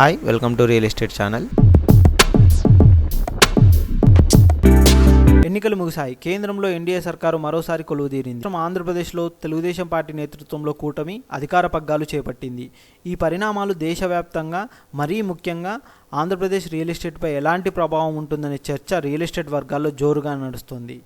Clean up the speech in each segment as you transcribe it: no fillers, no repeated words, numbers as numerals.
Hi, welcome to Real Estate Channel. ఎన్నికలు ముగిశాయి. కేంద్రంలో ఎన్డీఏ సర్కారు మరోసారి కొలువుదీరింది. ఆంధ్రప్రదేశ్లో తెలుగుదేశం పార్టీ నేతృత్వంలో కూటమి అధికార పగ్గాలు చేపట్టింది. ఈ పరిణామాలు దేశవ్యాప్తంగా మరీ ముఖ్యంగా ఆంధ్రప్రదేశ్ రియల్ ఎస్టేట్పై ఎలాంటి ప్రభావం ఉంటుందనే చర్చ రియల్ ఎస్టేట్ వర్గాల్లో జోరుగా నడుస్తుంది.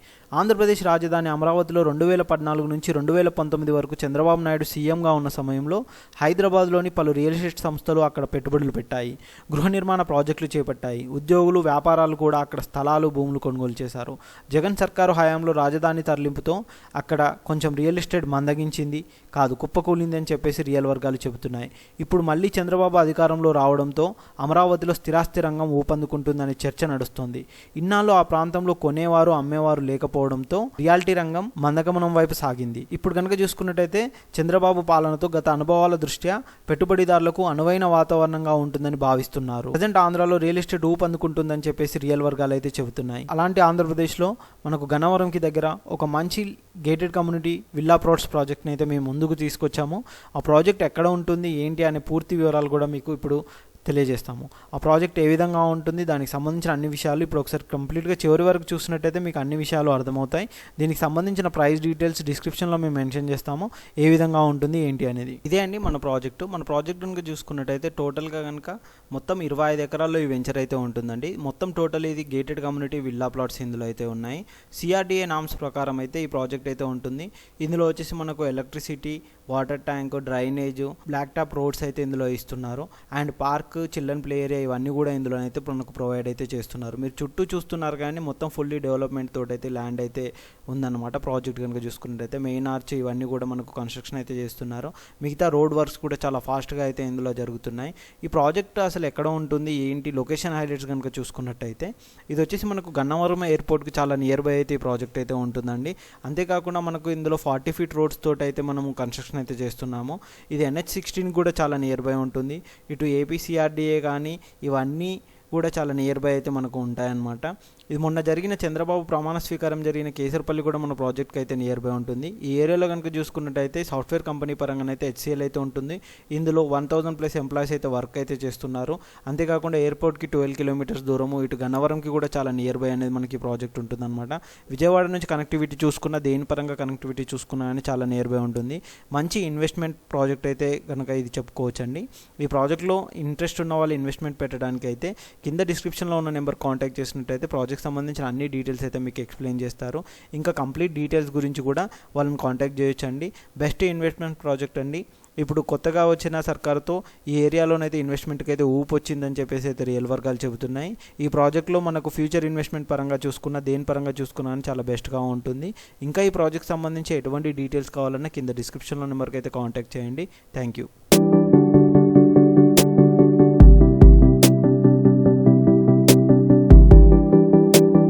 ఆంధ్రప్రదేశ్ రాజధాని అమరావతిలో 2014 నుంచి 2019 వరకు చంద్రబాబు నాయుడు సీఎంగా ఉన్న సమయంలో హైదరాబాద్లోని పలు రియల్ ఎస్టేట్ సంస్థలు అక్కడ పెట్టుబడులు పెట్టాయి. గృహ నిర్మాణ ప్రాజెక్టులు చేపట్టాయి. ఉద్యోగులు, వ్యాపారాలు కూడా అక్కడ స్థలాలు, భూములు కొనుగోలు చేశారు. జగన్ సర్కారు హయాంలో రాజధాని తరలింపుతో అక్కడ కొంచెం రియల్ ఎస్టేట్ మందగించింది కాదు, కుప్పకూలింది అని చెప్పేసి రియల్ వర్గాలు చెబుతున్నాయి. ఇప్పుడు మళ్ళీ చంద్రబాబు అధికారంలో రావడంతో అమరావతిలో స్థిరాస్తి రంగం ఊపందుకుంటుందనే చర్చ నడుస్తోంది. ఇన్నాళ్ళు ఆ ప్రాంతంలో కొనేవారు, అమ్మేవారు లేకపోవడంతో రియాలిటీ రంగం మందగమనం వైపు సాగింది. ఇప్పుడు కనుక చూసుకున్నట్టయితే చంద్రబాబు పాలనతో గత అనుభవాల దృష్ట్యా పెట్టుబడిదారులకు అనువైన వాతావరణంగా ఉంటుందని భావిస్తున్నారు. ప్రజెంట్ ఆంధ్రాలో రియల్ ఎస్టేట్ ఊపందుకుంటుందని చెప్పేసి రియల్ వర్గాలు అయితే చెబుతున్నాయి. అలాంటి ఆంధ్రప్రదేశ్లో మనకు గన్నవరంకి దగ్గర ఒక మంచి గేటెడ్ కమ్యూనిటీ విల్లా ప్లాట్స్ ప్రాజెక్ట్ని అయితే మేము ముందుకు తీసుకొచ్చాము. ఆ ప్రాజెక్ట్ ఎక్కడ ఉంటుంది, ఏంటి అనే పూర్తి వివరాలు కూడా మీకు ఇప్పుడు తెలియజేస్తాము. ఆ ప్రాజెక్ట్ ఏ విధంగా ఉంటుంది, దానికి సంబంధించిన అన్ని విషయాలు ఇప్పుడు ఒకసారి కంప్లీట్గా చివరి వరకు చూసినట్టయితే మీకు అన్ని విషయాలు అర్థమవుతాయి. దీనికి సంబంధించిన ప్రైస్ డీటెయిల్స్ డిస్క్రిప్షన్లో మేము మెన్షన్ చేస్తాము, ఏ విధంగా ఉంటుంది ఏంటి అనేది. ఇదే అండి మన ప్రాజెక్టు కనుక చూసుకున్నట్టయితే టోటల్గా కనుక మొత్తం 25 ఎకరాల్లో ఈ వెంచర్ అయితే ఉంటుందండి. మొత్తం టోటల్ ఇది గేటెడ్ కమ్యూనిటీ విల్లా ప్లాట్స్ ఇందులో అయితే ఉన్నాయి. సిఆర్డీఏ నామ్స్ ప్రకారం అయితే ఈ ప్రాజెక్ట్ అయితే ఉంటుంది. ఇందులో వచ్చేసి మనకు electricity, water tank, drainage, black top roads అయితే ఇందులో ఇస్తున్నారు. And park, children play area ఇవన్నీ కూడా ఇందులో అయితే మనకు ప్రొవైడ్ అయితే చేస్తున్నారు. మీరు చుట్టూ చూస్తున్నారు కానీ మొత్తం ఫుల్లీ డెవలప్మెంట్ తోటి అయితే ల్యాండ్ అయితే ఉందన్నమాట. ప్రాజెక్ట్ కనుక చూసుకున్నట్టయితే మెయిన్ ఆర్చ్ ఇవన్నీ కూడా మనకు కన్స్ట్రక్షన్ అయితే చేస్తున్నారు. మిగతా రోడ్ వర్క్స్ కూడా చాలా ఫాస్ట్గా అయితే ఇందులో జరుగుతున్నాయి. ఈ ప్రాజెక్ట్ అసలు ఎక్కడ ఉంటుంది, ఏంటి, లొకేషన్ హైలైట్స్ కనుక చూసుకున్నట్టయితే ఇది వచ్చేసి మనకు గన్నవరం ఎయిర్పోర్ట్కి చాలా నియర్ బై అయితే ఈ ప్రాజెక్ట్ అయితే ఉంటుందండి. అంతేకాకుండా మనకు ఇందులో 40 ఫీట్ రోడ్స్ తోటి అయితే మనము కన్స్ట్రక్షన్ అయితే చేస్తున్నాము. ఇది NH16 కూడా చాలా నియర్ బై ఉంటుంది. ఇటు ఏపీసీఆర్డీఏ కానీ ఇవన్నీ కూడా చాలా నియర్ బై అయితే మనకు ఉంటాయన్నమాట. ఇది మొన్న జరిగిన చంద్రబాబు ప్రమాణ స్వీకారం జరిగిన కేసరపల్లి కూడా మన ప్రాజెక్ట్కి అయితే నియర్ బై ఉంటుంది. ఈ ఏరియాలో కనుక చూసుకున్నట్టయితే సాఫ్ట్వేర్ కంపెనీ పరంగా అయితే HCL అయితే ఉంటుంది. ఇందులో 1000+ ఎంప్లాయీస్ అయితే వర్క్ అయితే చేస్తున్నారు. అంతేకాకుండా ఎయిర్పోర్ట్కి 12 కిలోమీటర్స్ దూరము, ఇటు గన్నవరంకి కూడా చాలా నియర్ బై అనేది మనకి ప్రాజెక్ట్ ఉంటుందన్నమాట. విజయవాడ నుంచి కనెక్టివిటీ చూసుకున్న, దేని పరంగా కనెక్టివిటీ చూసుకున్నా కానీ చాలా నియర్ బై ఉంటుంది. మంచి ఇన్వెస్ట్మెంట్ ప్రాజెక్ట్ అయితే కనుక ఇది చెప్పుకోవచ్చండి. ఈ ప్రాజెక్ట్లో ఇంట్రెస్ట్ ఉన్న వాళ్ళు ఇన్వెస్ట్మెంట్ పెట్టడానికి అయితే కింద డిస్క్రిప్షన్లో ఉన్న నెంబర్ కాంటాక్ట్ చేసినట్టయితే ప్రాజెక్ట్ సంబంధించిన అన్ని డీటెయిల్స్ అయితే మీకు ఎక్స్ప్లెయిన్ చేస్తారు. ఇంకా కంప్లీట్ డీటెయిల్స్ గురించి కూడా వాళ్ళని కాంటాక్ట్ చేయొచ్చండి. బెస్ట్ ఇన్వెస్ట్మెంట్ ప్రాజెక్ట్ అండి. ఇప్పుడు కొత్తగా వచ్చిన సర్కారుతో ఈ ఏరియాలోనైతే ఇన్వెస్ట్మెంట్కి అయితే ఊపు వచ్చిందని చెప్పేసి అయితే రియల్ వర్గాలు చెబుతున్నాయి. ఈ ప్రాజెక్ట్లో మనకు ఫ్యూచర్ ఇన్వెస్ట్మెంట్ పరంగా చూసుకున్న, దేని పరంగా చూసుకున్నా అని చాలా బెస్ట్గా ఉంటుంది. ఇంకా ఈ ప్రాజెక్ట్ సంబంధించి ఎటువంటి డీటెయిల్స్ కావాలన్నా కింద డిస్క్రిప్షన్లో నెంబర్కి అయితే కాంటాక్ట్ చేయండి. Thank you.